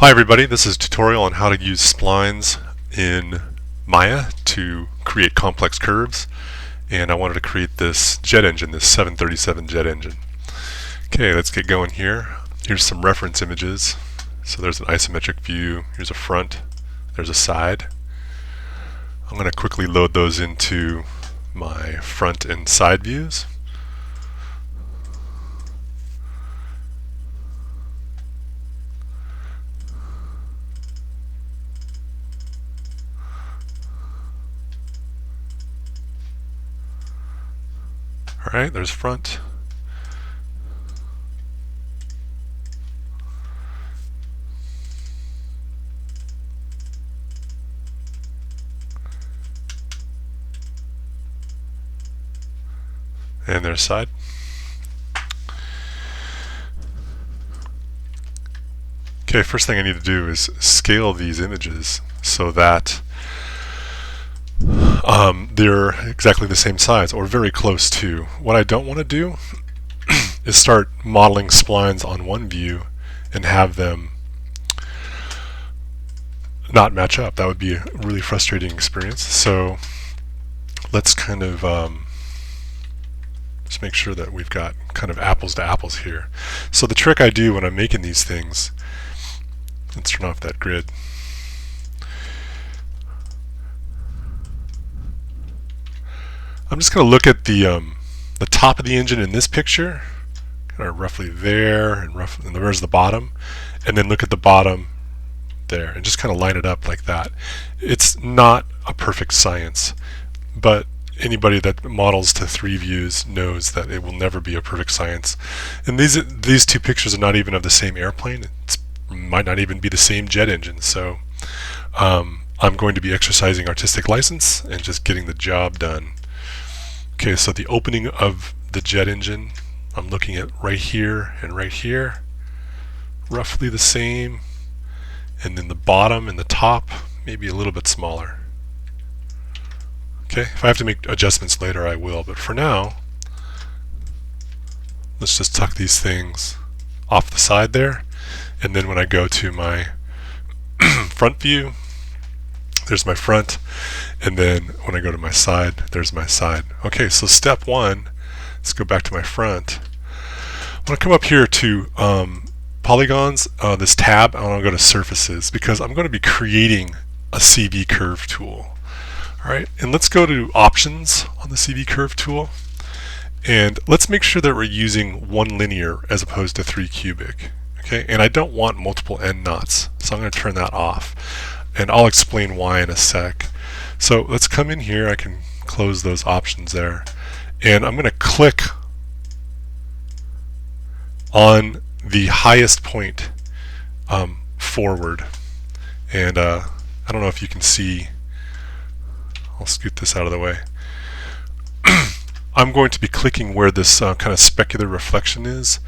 Hi everybody, this is a tutorial on how to use splines in Maya to create complex curves, and I wanted to create this jet engine, this 737 jet engine. Okay, let's get going here. Here's some reference images. So there's an isometric view, here's a front, there's a side. I'm going to quickly load those into my front and side views. Alright, there's front. And there's side. Okay, first thing I need to do is scale these images so that they're exactly the same size or very close to. What I don't want to do is start modeling splines on one view and have them not match up. That would be a really frustrating experience. So let's kind of just make sure that we've got kind of apples to apples here. So the trick I do when I'm making these things, let's turn off that grid. I'm just going to look at the top of the engine in this picture, kind of roughly there, and there's the bottom, and then look at the bottom there, and just kind of line it up like that. It's not a perfect science, but anybody that models to 3 views knows that it will never be a perfect science. And these two pictures are not even of the same airplane. It might not even be the same jet engine. So I'm going to be exercising artistic license and just getting the job done. Okay, so the opening of the jet engine, I'm looking at right here and right here, roughly the same, and then the bottom and the top maybe a little bit smaller. Okay, if I have to make adjustments later I will, but for now let's just tuck these things off the side there, and then when I go to my front view, there's my front, and then when I go to my side, there's my side. Okay, so step one, let's go back to my front. I'm going to come up here to Polygons, this tab. I want to go to Surfaces because I'm going to be creating a CV curve tool. Alright, and let's go to Options on the CV curve tool, and let's make sure that we're using 1 linear as opposed to 3 cubic. Okay, and I don't want multiple end knots, so I'm going to turn that off. And I'll explain why in a sec. So let's come in here. I can close those options there, and I'm going to click on the highest point forward, and I don't know if you can see. I'll scoot this out of the way. I'm going to be clicking where this kind of specular reflection is,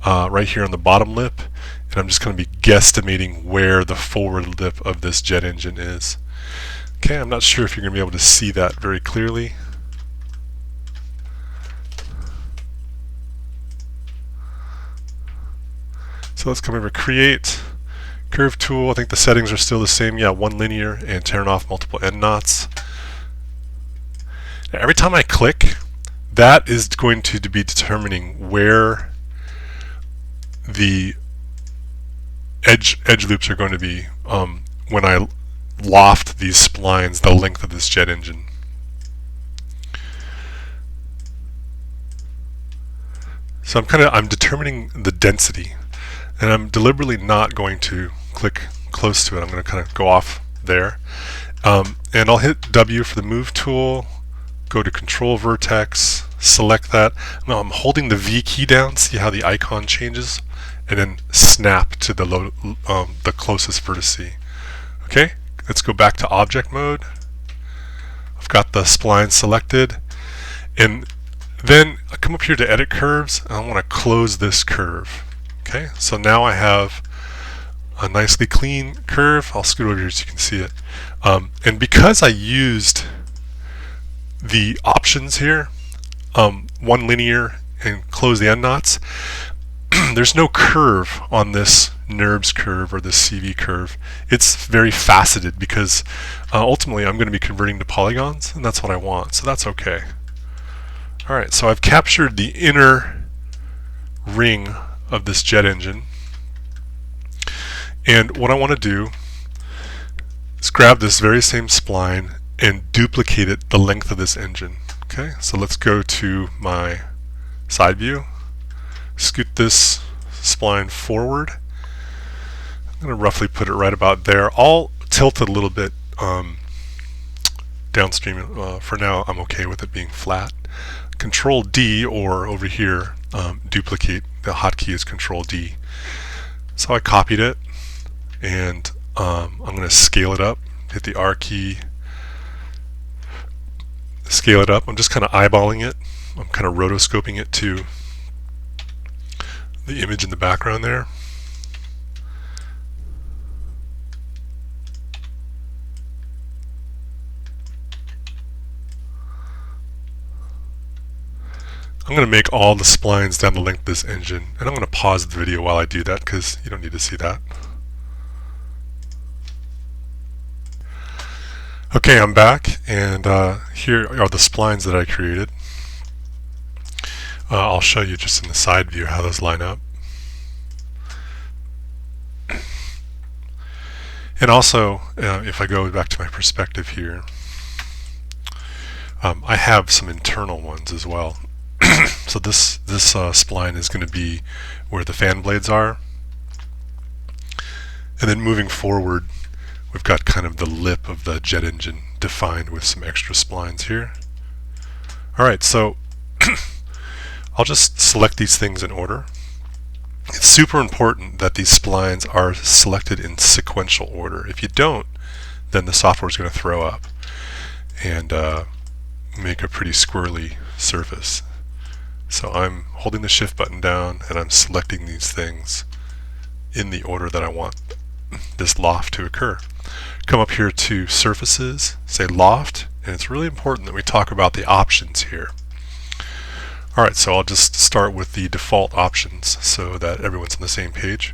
right here on the bottom lip, and I'm just going to be guesstimating where the forward lip of this jet engine is. Okay, I'm not sure if you're going to be able to see that very clearly. So let's come over, create curve tool. I think the settings are still the same. Yeah, 1 linear and turn off multiple end knots. Now, every time I click, that is going to be determining where the edge loops are going to be when I loft these splines the length of this jet engine. So I'm determining the density, and I'm deliberately not going to click close to it. I'm going to kind of go off there, and I'll hit W for the move tool, go to control vertex, select that. Now I'm holding the V key down, see how the icon changes, and then snap to the closest vertice. Okay, let's go back to object mode. I've got the spline selected, and then I come up here to edit curves, and I want to close this curve. Okay, so now I have a nicely clean curve. I'll scoot over here so you can see it. And because I used the options here, 1 linear and close the end knots, there's no curve on this NURBS curve or this CV curve. It's very faceted because ultimately I'm going to be converting to polygons, and that's what I want, so that's okay. Alright, so I've captured the inner ring of this jet engine, and what I want to do is grab this very same spline and duplicate it the length of this engine. Okay, so let's go to my side view, scoot this spline forward. I'm going to roughly put it right about there. I'll tilt it a little bit downstream. For now, I'm okay with it being flat. Control D, or over here, duplicate. The hotkey is Control D. So I copied it, and I'm going to scale it up. Hit the R key. Scale it up. I'm just kind of eyeballing it. I'm kind of rotoscoping it to the image in the background there. I'm going to make all the splines down the length of this engine, and I'm going to pause the video while I do that because you don't need to see that. Okay, I'm back, and here are the splines that I created. I'll show you just in the side view how those line up. And also, if I go back to my perspective here, I have some internal ones as well. So this spline is going to be where the fan blades are, and then moving forward we've got kind of the lip of the jet engine defined with some extra splines here. Alright, so I'll just select these things in order. It's super important that these splines are selected in sequential order. If you don't, then the software is going to throw up and make a pretty squirrely surface. So I'm holding the shift button down and I'm selecting these things in the order that I want this loft to occur. Come up here to surfaces, say loft, and it's really important that we talk about the options here. Alright, so I'll just start with the default options so that everyone's on the same page.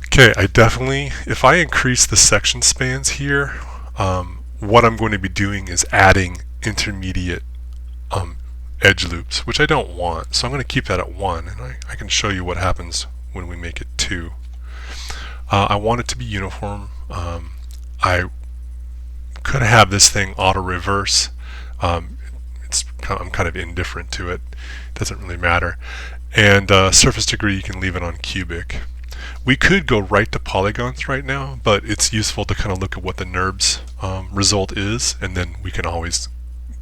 Okay, I definitely, if I increase the section spans here, what I'm going to be doing is adding intermediate edge loops, which I don't want. So I'm going to keep that at 1, and I can show you what happens when we make it 2. I want it to be uniform. I could have this thing auto reverse. I'm kind of indifferent to it. It doesn't really matter. And surface degree, you can leave it on cubic. We could go right to polygons right now, but it's useful to kind of look at what the NURBS result is, and then we can always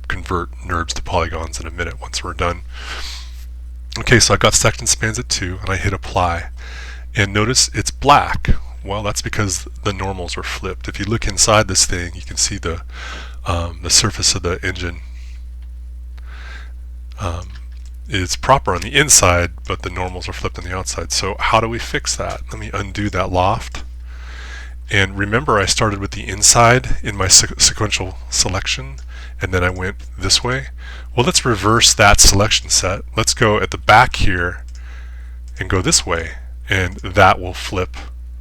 convert NURBS to polygons in a minute once we're done. Okay, so I've got section spans at 2, and I hit apply. And notice it's black. Well, that's because the normals are flipped. If you look inside this thing, you can see the surface of the engine is proper on the inside, but the normals are flipped on the outside. So how do we fix that? Let me undo that loft. And remember, I started with the inside in my sequential selection, and then I went this way. Well, let's reverse that selection set. Let's go at the back here and go this way, and that will flip.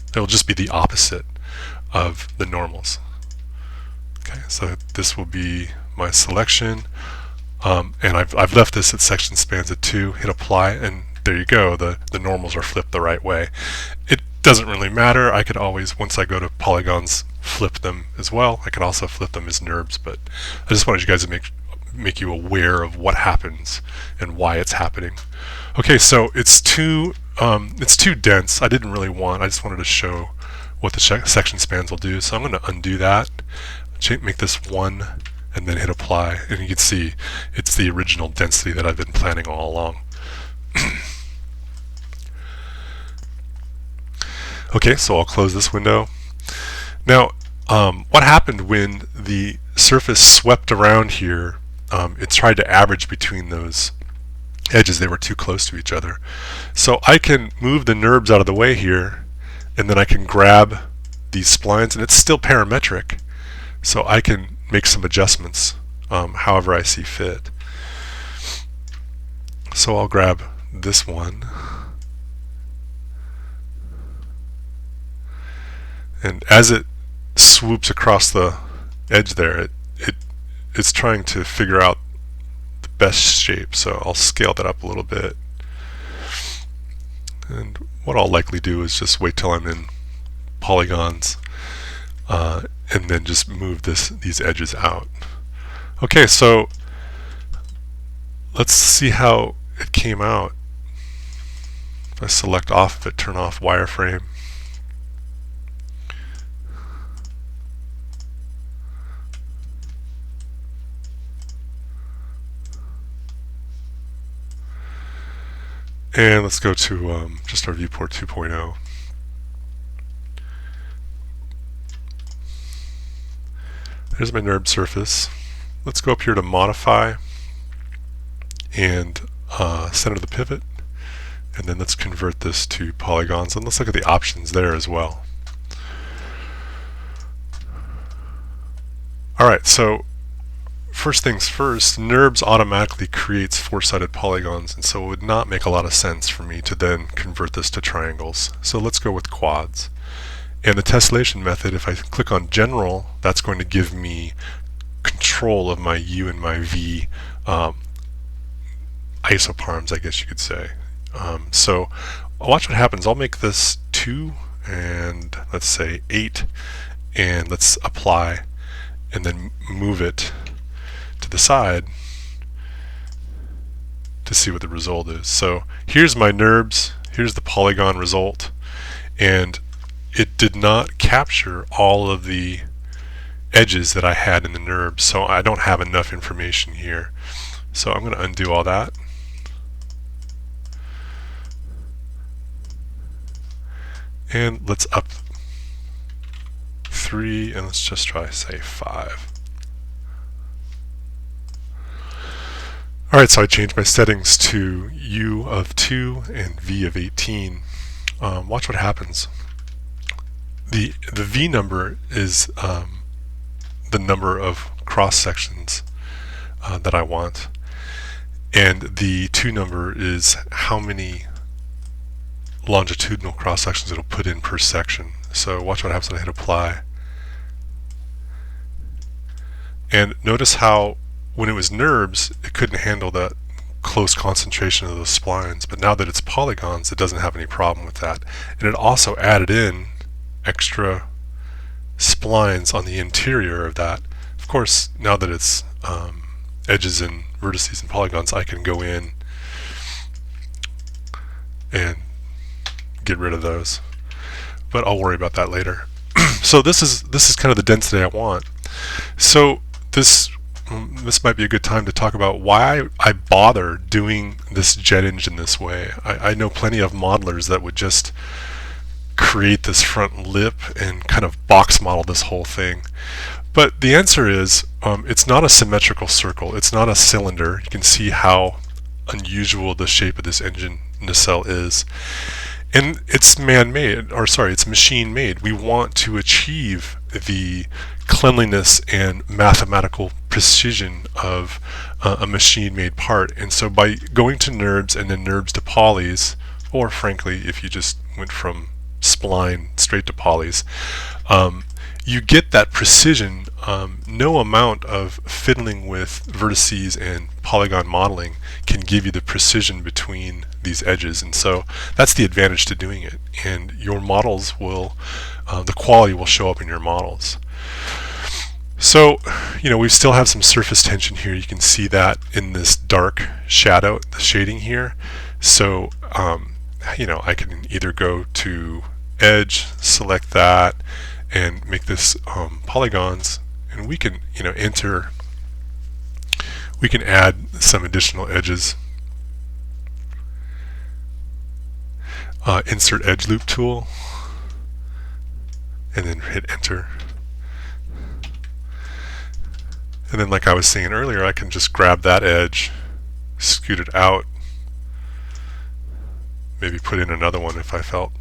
It'll just be the opposite of the normals. Okay, so this will be my selection, and I've left this at section spans at 2. Hit apply, and there you go. The normals are flipped the right way. It doesn't really matter. I could always, once I go to polygons, flip them as well. I can also flip them as NURBS, but I just wanted you guys to make you aware of what happens and why it's happening. Okay, so it's too dense. I didn't really want. I just wanted to show what the section spans will do. So I'm going to undo that, make this 1, and then hit apply. And you can see it's the original density that I've been planning all along. Okay, so I'll close this window. Now, what happened when the surface swept around here? It tried to average between those edges. They were too close to each other. So I can move the NURBS out of the way here, and then I can grab these splines, and it's still parametric. So I can make some adjustments however I see fit. So I'll grab this one, And as it swoops across the edge there, it's trying to figure out the best shape. So I'll scale that up a little bit. And what I'll likely do is just wait till I'm in polygons, and then just move these edges out. Okay, so let's see how it came out. If I select off of it, turn off wireframe. And let's go to just our viewport 2.0. There's my NURB surface. Let's go up here to modify and center the pivot, and then let's convert this to polygons, and let's look at the options there as well. Alright, so first things first, NURBS automatically creates four-sided polygons, and so it would not make a lot of sense for me to then convert this to triangles. So let's go with quads. And the tessellation method, if I click on general, that's going to give me control of my U and my V isoparms, I guess you could say. So watch what happens. I'll make this 2 and let's say 8, and let's apply and then move it to the side to see what the result is. So here's my NURBS, here's the polygon result, and it did not capture all of the edges that I had in the NURBS, so I don't have enough information here. So I'm going to undo all that. And let's up 3, and let's just try, say, 5. Alright, so I changed my settings to U of 2 and V of 18. Watch what happens. The V number is the number of cross sections that I want, and the 2 number is how many longitudinal cross sections it'll put in per section. So watch what happens when I hit apply. And notice how when it was NURBS, it couldn't handle that close concentration of those splines, but now that it's polygons, it doesn't have any problem with that. And it also added in extra splines on the interior of that. Of course, now that it's edges and vertices and polygons, I can go in and get rid of those, but I'll worry about that later. So this is kind of the density I want. So this might be a good time to talk about why I bother doing this jet engine this way. I know plenty of modelers that would just create this front lip and kind of box model this whole thing. But the answer is it's not a symmetrical circle. It's not a cylinder. You can see how unusual the shape of this engine nacelle is. And it's man-made, or sorry, it's machine-made. We want to achieve the cleanliness and mathematical precision of a machine-made part. And so by going to NURBS and then NURBS to polys, or frankly, if you just went from spline straight to polys, you get that precision. No amount of fiddling with vertices and polygon modeling can give you the precision between these edges, and so that's the advantage to doing it. And your models will, the quality will show up in your models. So, you know, we still have some surface tension here. You can see that in this dark shadow, the shading here. So, you know, I can either go to edge, select that, and make this polygons, and we can, you know, we can add some additional edges. Insert edge loop tool, and then hit enter. And then, like I was saying earlier, I can just grab that edge, scoot it out, maybe put in another one if I felt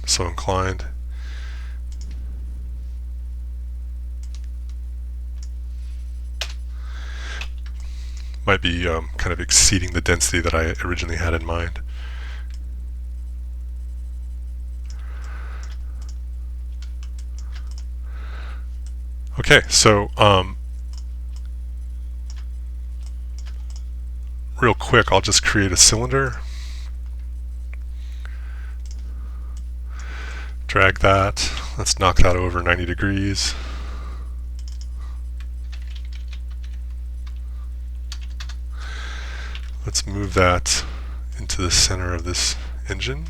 so inclined. Might be kind of exceeding the density that I originally had in mind. Okay, so real quick, I'll just create a cylinder, drag that, let's knock that over 90 degrees. Let's move that into the center of this engine.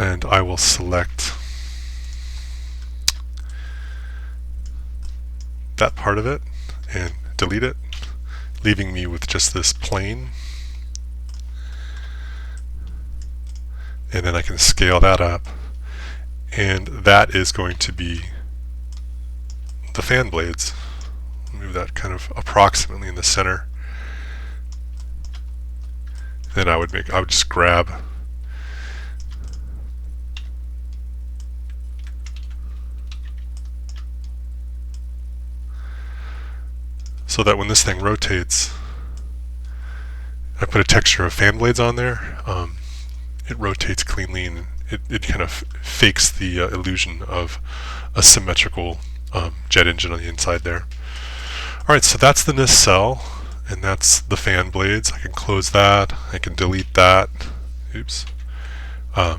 And I will select that part of it and delete it, leaving me with just this plane. And then I can scale that up, and that is going to be the fan blades. Move that kind of approximately in the center. Then I would just grab so that when this thing rotates, I put a texture of fan blades on there. It rotates cleanly, and it kind of fakes the illusion of a symmetrical jet engine on the inside there. Alright, so that's the nacelle, and that's the fan blades. I can close that, I can delete that. Oops. Why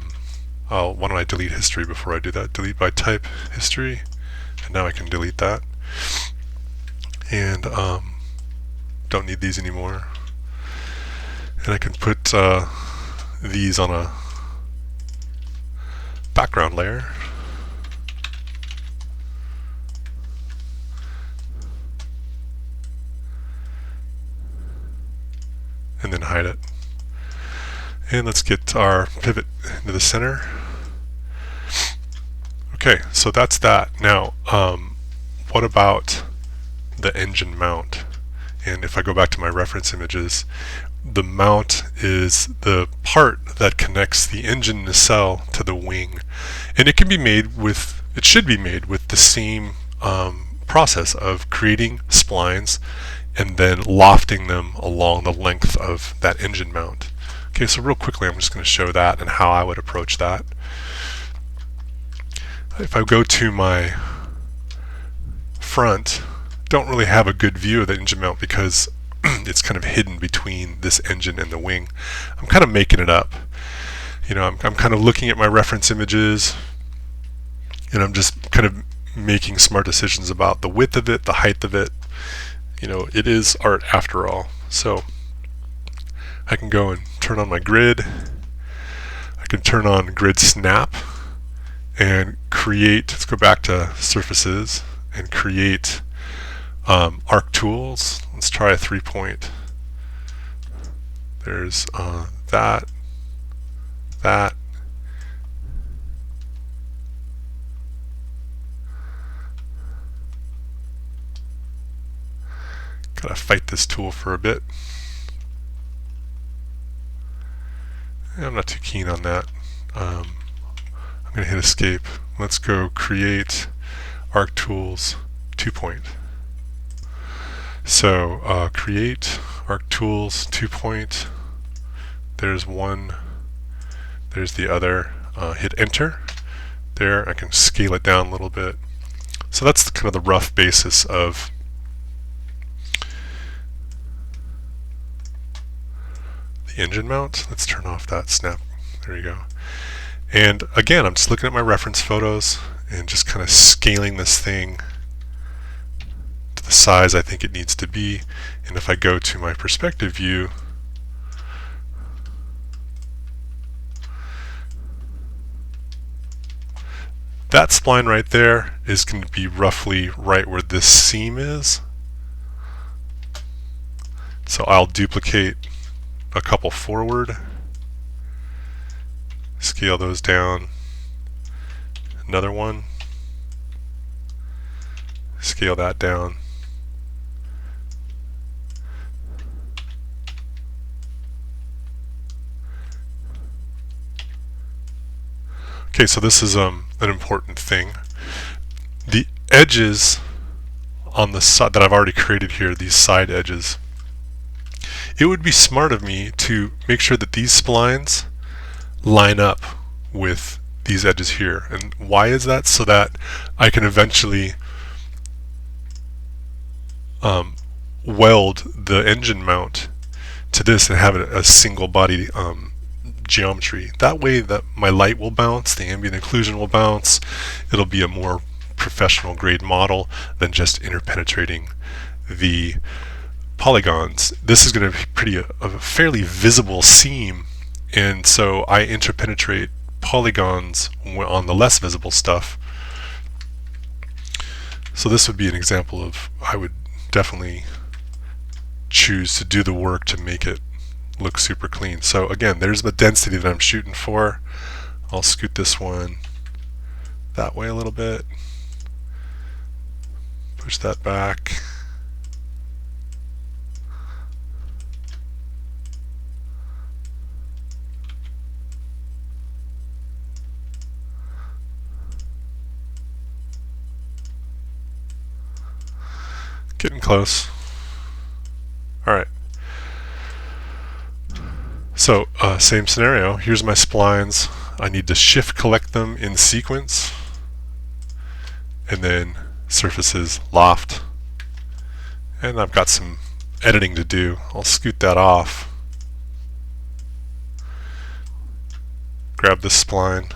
don't I delete history before I do that? Delete by type history, and now I can delete that. And don't need these anymore. And I can put these on a background layer. And then hide it. And let's get our pivot into the center. Okay, so that's that. Now, what about the engine mount? And if I go back to my reference images, the mount is the part that connects the engine nacelle to the wing, and it should be made with the same process of creating splines and then lofting them along the length of that engine mount. Okay, so real quickly I'm just going to show that and how I would approach that. If I go to my front, don't really have a good view of the engine mount because it's kind of hidden between this engine and the wing. I'm kind of making it up. You know, I'm kind of looking at my reference images, and I'm just kind of making smart decisions about the width of it, the height of it. You know, it is art after all. So I can go and turn on my grid. I can turn on grid snap and create, let's go back to surfaces and create arc tools. Let's try a 3-point. There's that. Gotta fight this tool for a bit. I'm not too keen on that. I'm gonna hit escape. Let's go create arc tools 2-point. So create arc tools 2-point. There's one, there's the other. Hit enter. There, I can scale it down a little bit. So that's kind of the rough basis of the engine mount. Let's turn off that snap. There you go. And again, I'm just looking at my reference photos and just kind of scaling this thing to the size I think it needs to be. And if I go to my perspective view, that spline right there is going to be roughly right where this seam is. So I'll duplicate a couple forward, scale those down, another one, scale that down. Okay, so this is an important thing. The edges on the side that I've already created here, these side edges, it would be smart of me to make sure that these splines line up with these edges here. And why is that? So that I can eventually weld the engine mount to this and have it a single body geometry. That way that my light will bounce, the ambient occlusion will bounce, it'll be a more professional grade model than just interpenetrating the polygons. This is going to be a fairly visible seam, and so I interpenetrate polygons on the less visible stuff. So this would be an example of, I would definitely choose to do the work to make it look super clean. So again, there's the density that I'm shooting for. I'll scoot this one that way a little bit, push that back. Getting close. Alright. So, same scenario. Here's my splines. I need to shift collect them in sequence. And then surfaces, loft. And I've got some editing to do. I'll scoot that off. Grab this spline.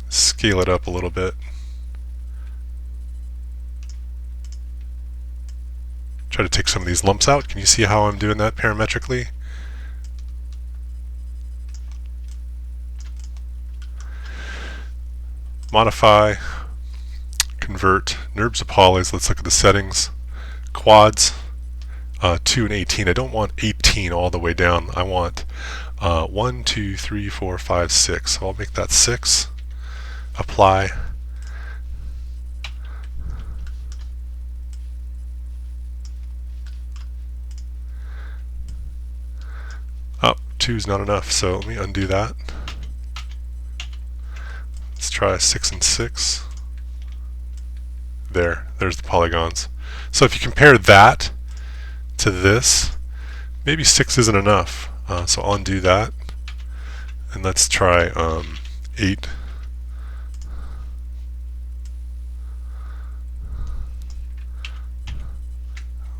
Scale it up a little bit. Try to take some of these lumps out. Can you see how I'm doing that parametrically? Modify, convert, NURBS to polys. Let's look at the settings. Quads, 2 and 18. I don't want 18 all the way down. I want 1, 2, 3, 4, 5, 6. So I'll make that 6. Apply. Oh, 2 is not enough, so let me undo that. Let's try 6 and 6. There's the polygons. So if you compare that to this, maybe 6 isn't enough. So I'll undo that. And let's try 8.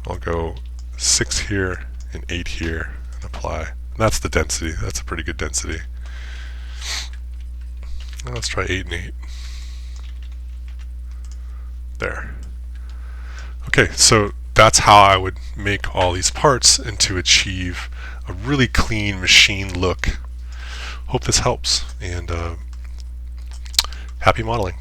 I'll go 6 here and 8 here and apply. And that's the density. That's a pretty good density. Now let's try 8 and 8. There. Okay, so that's how I would make all these parts and to achieve a really clean machine look. Hope this helps, and happy modeling.